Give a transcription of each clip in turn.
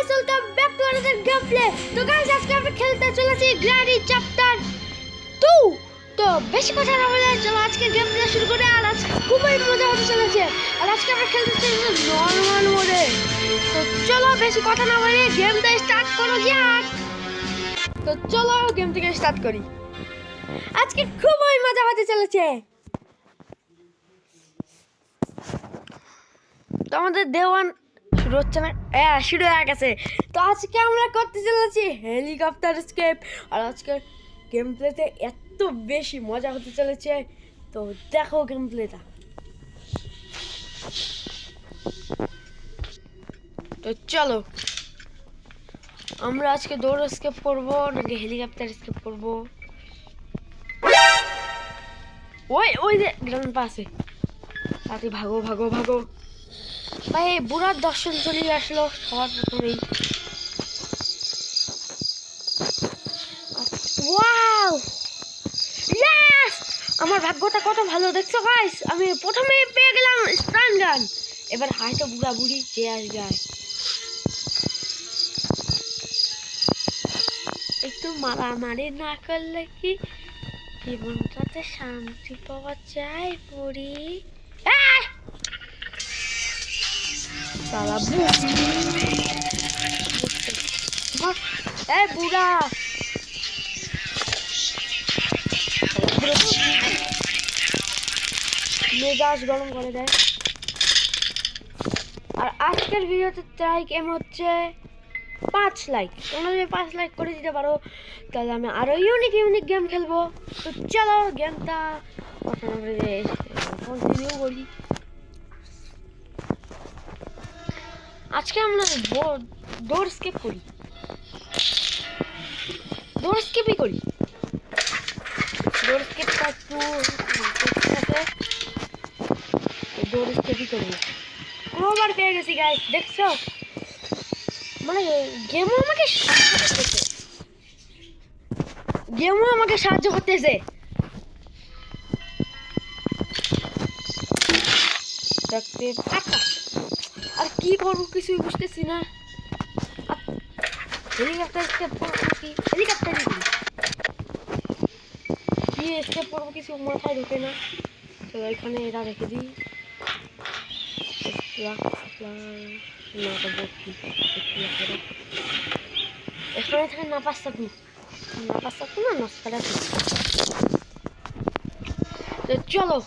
Guys welcome back to another game play. তো guys আজকে আমরা খেলতে চলেছি গ্ল্যাডি চ্যাপ্টার 2। তো বেশি কথা না বলে চলো আজকে গেম প্লে শুরু করে। আর আজকে খুবই মজা হতে চলেছে। আর আজকে আমরা খেলতে চলেছি নরমাল মোডে। তো চলো বেশি কথা না বলে গেমটা স্টার্ট করো যাক। তো চলো গেম থেকে স্টার্ট করি। আজকে খুবই মজা হতে চলেছে। তো আমাদের দেওয়ান শুরু হচ্ছে না? হ্যাঁ শুরু হয়ে গেছে। তো আজকে আমরা করতে চলেছি হেলিকপ্টার এসকেপ। আর আজকের গেম প্লেতে এত বেশি মজা হতে চলেছে। তো দেখো গেম প্লেটা। তো চলো আমরা আজকে দৌড় এসকেপ করবো নাকি হেলিকপ্টার এসকেপ করবো? ওই ওই যে গ্রাউন্ড পাশে তাতে ভাগো ভাগো ভাগো। ভাই বুড়ার দর্শন চলে আসলো সবার প্রথমেই। ওয়াও ইয়েস, আমার ভাগ্যটা কত ভালো দেখছো গাইস। আমি প্রথমেই পেয়ে গেলাম স্টান গান। এবার হয়তো বুড়া বুড়ি যে আসবে। একটু মারামারি না করলে কি জীবনটাতে শান্তি পাওয়া যায় বুড়ি? সালা বুড়া মেজাজ গরম করে দেয়। আর আজকের ভিডিওতে ট্রাই গেম হচ্ছে 5 লাইক। তোমরা যদি 5 লাইক করে দিতে পারো তাহলে আমি আরো ইউনিক ইউনিক গেম খেলবো। তো চলো গেমটা কন্টিনিউ করি। আজকে আমরা ডোর স্কিপ করি। ডোর স্কিপই করি। ডোর স্কিপটা একটু ডোর স্কিপই করি। কোনোবার পেয়ে গেছি গাইস, দেখছো? মানে গেমও আমাকে সাহায্য করতেছে। দেখতে আর কি করবো কিছুই বুঝতেছি না। হেলিকপ্টার স্কেপ করবো কি? হেলিকপ্টারই করি। কি স্কেপ করবো কিছু মাথায় ঢুকে না। তো এখানে এটা রেখে দিই। এখানে থেকে না পাঁচটা না নস্কাটা। তো চলো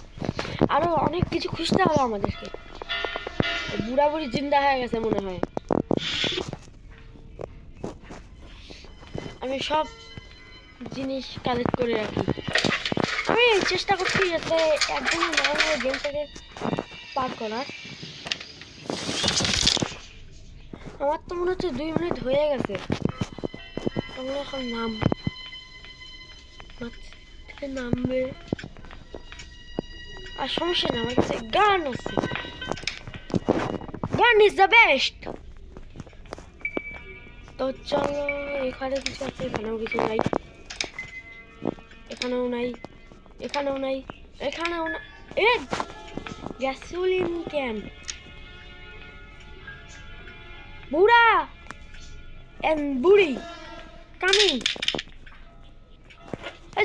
আরো অনেক কিছু খুঁজতে হবে আমাদেরকে। বুড়া বুড়ি জিন্দা হয়ে গেছে মনে হয়। আমি সব জিনিস কালেক্ট করে রাখি। আমি চেষ্টা করছি যাতে একদমই না হয়ে গেমটাকে পার করার। আমার তো মনে হচ্ছে 2 মিনিট হয়ে গেছে। আমরা এখন নামবে। আর সমস্যা না, আমার কাছে গান আছে। গান ইজ দ্য বেস্ট। তো চলো এখানে কিছু আছে, এখানেও কিছু নাই, এখানেও নাই, এখানেও নাই, এখানেও না। Gasoline can. বুড়া এন্ড বুড়ি কামিং।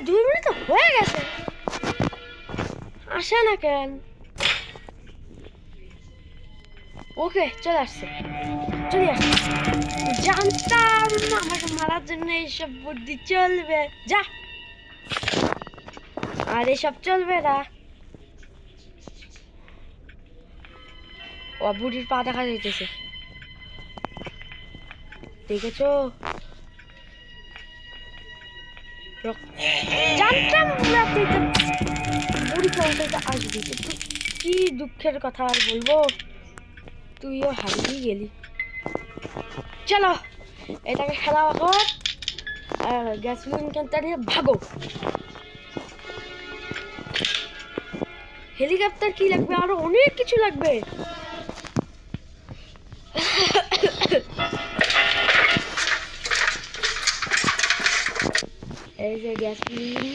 2 মিনিট তো হয়ে গেছে, আসে না কেন? ওকে চলে আসছে। জানতাম আমাকে মারার জন্য এইসব বুদ্ধি চলবে। যা, আর এসব চলবে না। ও বুড়ির পা দেখা যাইতেছে, দেখেছো? জানতাম বুড়ি চলতে আসবি। কি দুঃখের কথা আর বলবো, তুইও হারিয়ে গেলি। চলো এটাকে খেলা এখন। আর গ্যাসোলিন ক্যানটা নিয়ে ভাগো। হেলিকপ্টার কি লাগবে? আরো অনেক কিছু লাগবে। এই যে গ্যাসোলিন,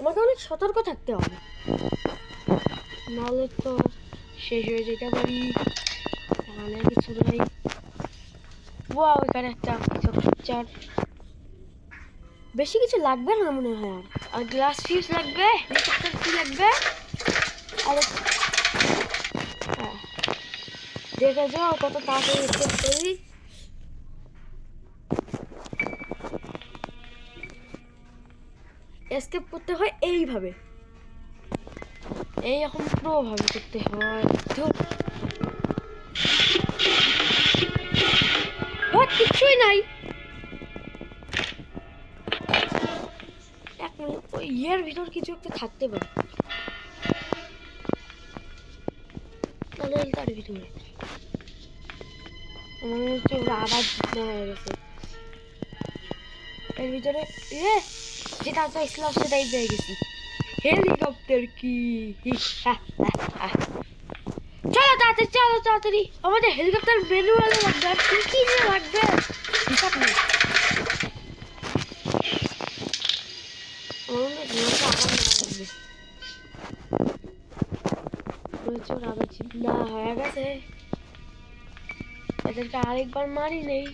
আমাকে অনেক সতর্ক থাকতে হবে, নাহলে তো শেষ হয়ে যেতে পারি। এখানে কিছু নেই। ওয়াও, এখানে একটা পিকচার। বেশি কিছু লাগবে না মনে হয়। আর গ্লাস ফিউজ লাগবে, হেলিকপ্টার কি লাগবে। আর দেখে যাও কত তাড়াতাড়ি স্কেপ করি। এসকেপ করতে হয় এইভাবে, এইরকম প্রো ভাবে করতে হয়। কিছুই নাই। এক মিনিট, ওই ইয়ের ভিতর কিছু একটা থাকতে পারে। তাহলে তার ভিতরে আমার মনে হচ্ছে ওরা আবার জিতনা হয়ে গেছে এর ভিতরে। যেটা চাইছিলাম সেটাই পেয়ে গেছি। হেলিকপ্টার কি! চলো তাড়াতাড়ি, চলো তাড়াতাড়ি। আমাদের হেলিকপ্টার ম্যানুয়ালে লাগবে। আর কি কি যে লাগবে হিসাব নেই। আবার চিন্তা হয়ে গেছে। এদেরকে আরেকবার মারি নেই।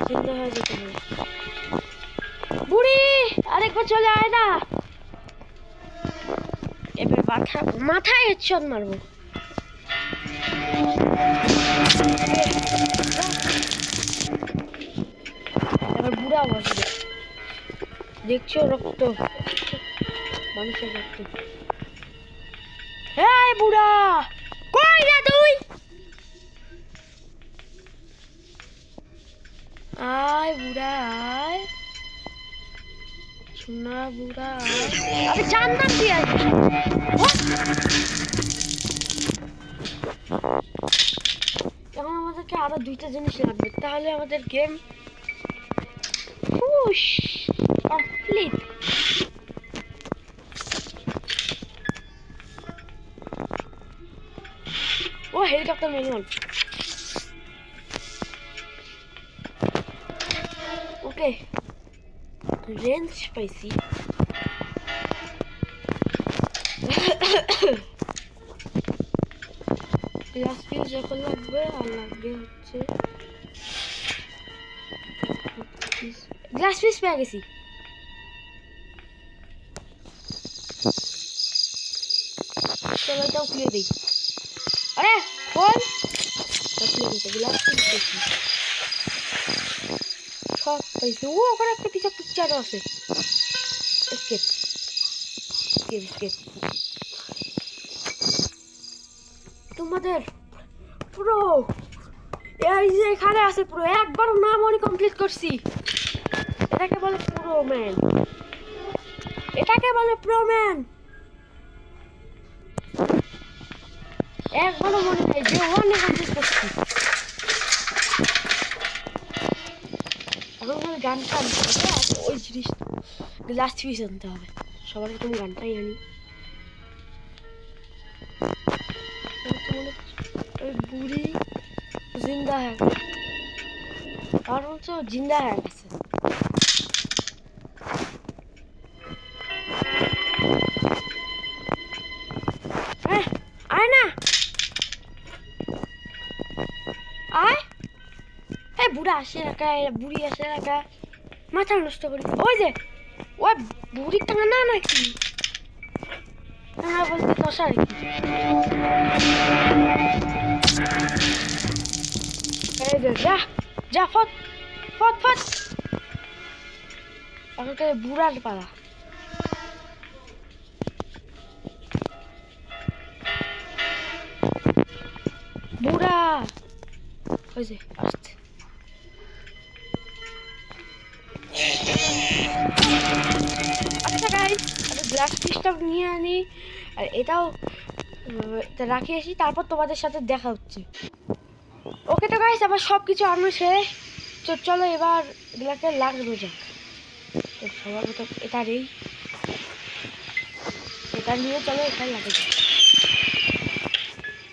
চিন্তা হয়ে যেতে হবে। বুড়ি আরেকবার চলে আয় না। এবার মাথায় হেডশট মারবো। এবার বুড়া বসবে। দেখছো রক্ত, মানুষের রক্ত। হ্যাঁ বুড়া, কই না তুই? আয় বুড়া আয়, সোনা বুড়া আয়। আমি জানতাম তুই আসবি। এখন আমাদেরকে আরো দুইটা জিনিস লাগবে, তাহলে আমাদের গেম কমপ্লিট। ও হেলিকপ্টার ম্যানুয়াল। ওকে, রেঞ্জ পাইছি। গ্লাস ফিউজ এখন লাগবে। আর লাগবে হচ্ছে গ্লাস ফিউজ পেয়ে গেছি। চলো এটাও খুলে দিই। আরে বল, খুলে দিতে গ্লাস ফিউজ পেয়েছি। সব পাইছি। ও ওখানে একটা কিছু পিকচারও আছে। স্কেপ স্কেপ স্কেপ। তোমাদের পুরো এই যে এখানে আছে, পুরো একবারও না মনে কমপ্লিট করছি। এটাকে বলে প্রো ম্যান, এটাকে বলে প্রো ম্যান। একবারও মনে নাই যে ওয়ানে কমপ্লিট করছি। এখন আমি গানটা আনতে হবে। ওই জিনিস গ্লাস ফিউজ আনতে হবে। সবার প্রথম গানটাই আনি। বুড়ি জিন্দা হয়ে গেছে। আর হচ্ছে জিন্দা হয়ে গেছে। আয় না, আয়। হ্যাঁ বুড়া আসে না, বুড়ি আসে না, মাথা নষ্ট করি। ওই যে ওই বুড়ির টাকা না নাকি বলতে দশ আর কি। যা যা, ফট ফট ফট। আমাকে বুড়ার পালা। বুড়া ওই যে আসছে। আচ্ছা গাইস, আমি গ্লাস ফিশটা নিয়ে আনি আর এটাও রাখি আসি, তারপর তোমাদের সাথে দেখা হচ্ছে। ওকে তো গাইস, আবার সব কিছু আনো শেষ। তো চলো এবার এগুলাকে লাগবে যাক। তো সবার মতো এটা নেই, এটা নিয়ে চলো এখানে লাগে যাক।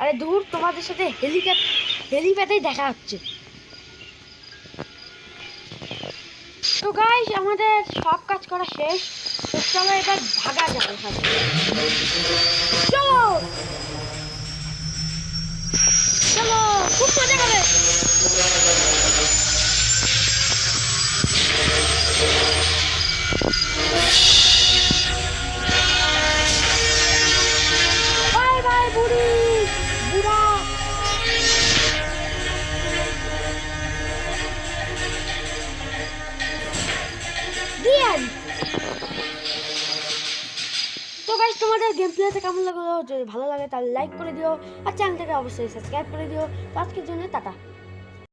আরে দূর, তোমাদের সাথে হেলিপ্যাডেই দেখা হচ্ছে। তো গাইস আমাদের সব কাজ করা শেষ। তো চলো এবার ভাগা যাবে এখান থেকে। চলো চলো, খুব মজা হবে। বাই বাই বুড়ি বুড়া। The end. তো গাইস তোমাদের গেম প্লেতে কেমন লাগলো? যদি ভালো লাগে তাহলে লাইক করে দিও আর চ্যানেলটাকে অবশ্যই সাবস্ক্রাইব করে দিও। তো আজকের জন্য টাটা।